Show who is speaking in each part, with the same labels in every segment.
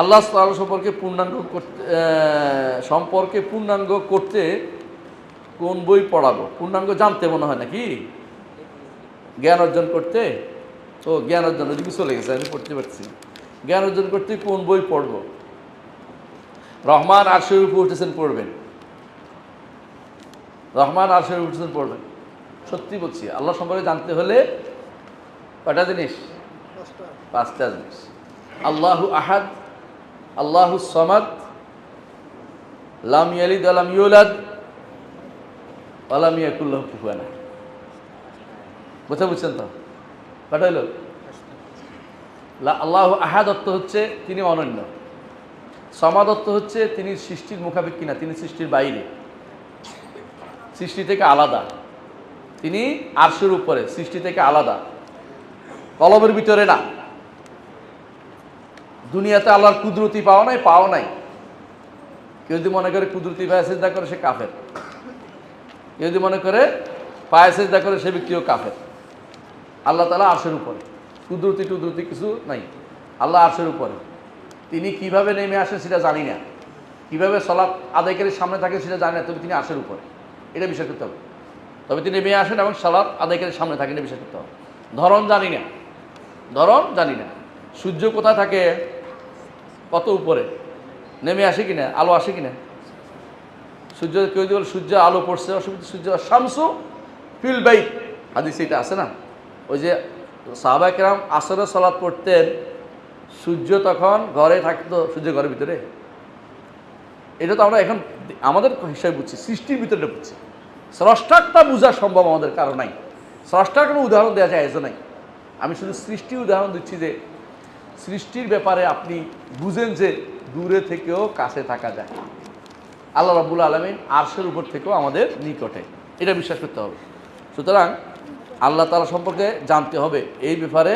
Speaker 1: আল্লাহ তাআলা সম্পর্কে পূর্ণাঙ্গ করতে কোন বই পড়াবো? পূর্ণাঙ্গ জানতে মনে হয় নাকি? জ্ঞান অর্জন করতে? তো জ্ঞান অর্জন ওদিকে চলে গেছে, আমি পড়তে পারছি। জ্ঞান অর্জন করতে কোন বই পড়বো? রহমান আরশের উপর উঠেছেন পড়বেন। রহমান আরশের উপর উঠেছেন পড়বেন। সত্যি বলছি, আল্লাহ সম্পর্কে জানতে হলে কয়টা জিনিস? 5টা জিনিস। আল্লাহু আহাদ, আল্লাহু সামাদ, লাম ইয়ালিদ ওয়া লাম ইউলাদ ওয়া লাম ইয়াকুল লাহু কুফুয়ান আহাদ। বুঝছেন তো? কয়টা হলো? আল্লাহু আহাদ অর্থ হচ্ছে তিনি অনন্য। সামাদ অর্থ হচ্ছে তিনি সৃষ্টির মুখাপেক্ষী না, তিনি সৃষ্টির বাইরে, সৃষ্টি থেকে আলাদা। তিনি আরশের উপরে, সৃষ্টি থেকে আলাদা, কলবের ভিতরে না। দুনিয়াতে আল্লাহর কুদরতি পাওয়া নাই। কেউ যদি মনে করে কুদরতি পায়ে সিজদা করে সে কাফের, কেউ যদি মনে করে পায়ে সিজদা করে সে ব্যক্তিও কাফের। আল্লাহ তাআলা আরশের উপরে, কুদরতি কিছু নাই। আল্লাহ আরশের উপরে। তিনি কিভাবে নেমে আসেন সেটা জানি না, কিভাবে সালাত আদায়কারীর সামনে থাকে সেটা জানি না, তবে তিনি আরশের উপরে, এটা বিশ্বাস করতে হবে। তবে তিনি নেমে আসেন এবং সালাত আদায়কারীর সামনে থাকেন, এটা বিশ্বাস করতে হবে। ধরন জানি না। সূর্য কোথায় থাকে, কত উপরে, নেমে আসে কিনা, আলো আসে কিনা? সূর্য কেউ যদি বলে সূর্য আলো পড়ছে, অসুবিধা। সূর্য শামসু ফিল বাইত, হাদিসে এটা আছে না? ওই যে সাহাবায়ে কেরাম আসরের সালাত পড়তেন, সূর্য তখন ঘরে থাকতো, সূর্য ঘরের ভিতরে। এটা তো আমরা এখন আমাদের হিসাবে বুঝছি, সৃষ্টির ভিতরে বুঝছি। স্রষ্টারটা বোঝা সম্ভব আমাদের কারো নাই। স্রষ্টার কোনো উদাহরণ দেওয়া যায় এসে নাই। আমি শুধু সৃষ্টির উদাহরণ দিচ্ছি যে সৃষ্টির ব্যাপারে আপনি বুঝেন যে দূরে থেকেও কাছে থাকা যায়। আল্লাহ রাব্বুল আলামিন আরশের উপর থেকেও আমাদের নিকটে, এটা বিশ্বাস করতে হবে। সুতরাং আল্লাহ তাআলা সম্পর্কে জানতে হবে, এই ব্যাপারে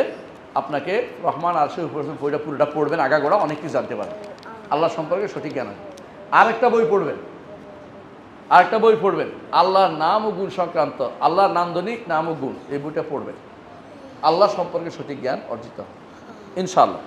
Speaker 1: আপনাকে রহমান আরশের উপর বইটা পুরোটা পড়বেন, আগাগোড়া অনেক কিছু জানতে পারবেন, আল্লাহ সম্পর্কে সঠিক জ্ঞান হবে। আরেকটা বই পড়বেন আল্লাহর নাম ও গুণ সংক্রান্ত, আল্লাহর নান্দনিক নাম ও গুণ, এই বইটা পড়বেন। আল্লাহ সম্পর্কে সঠিক জ্ঞান অর্জিত হবে ইনশাআল্লাহ।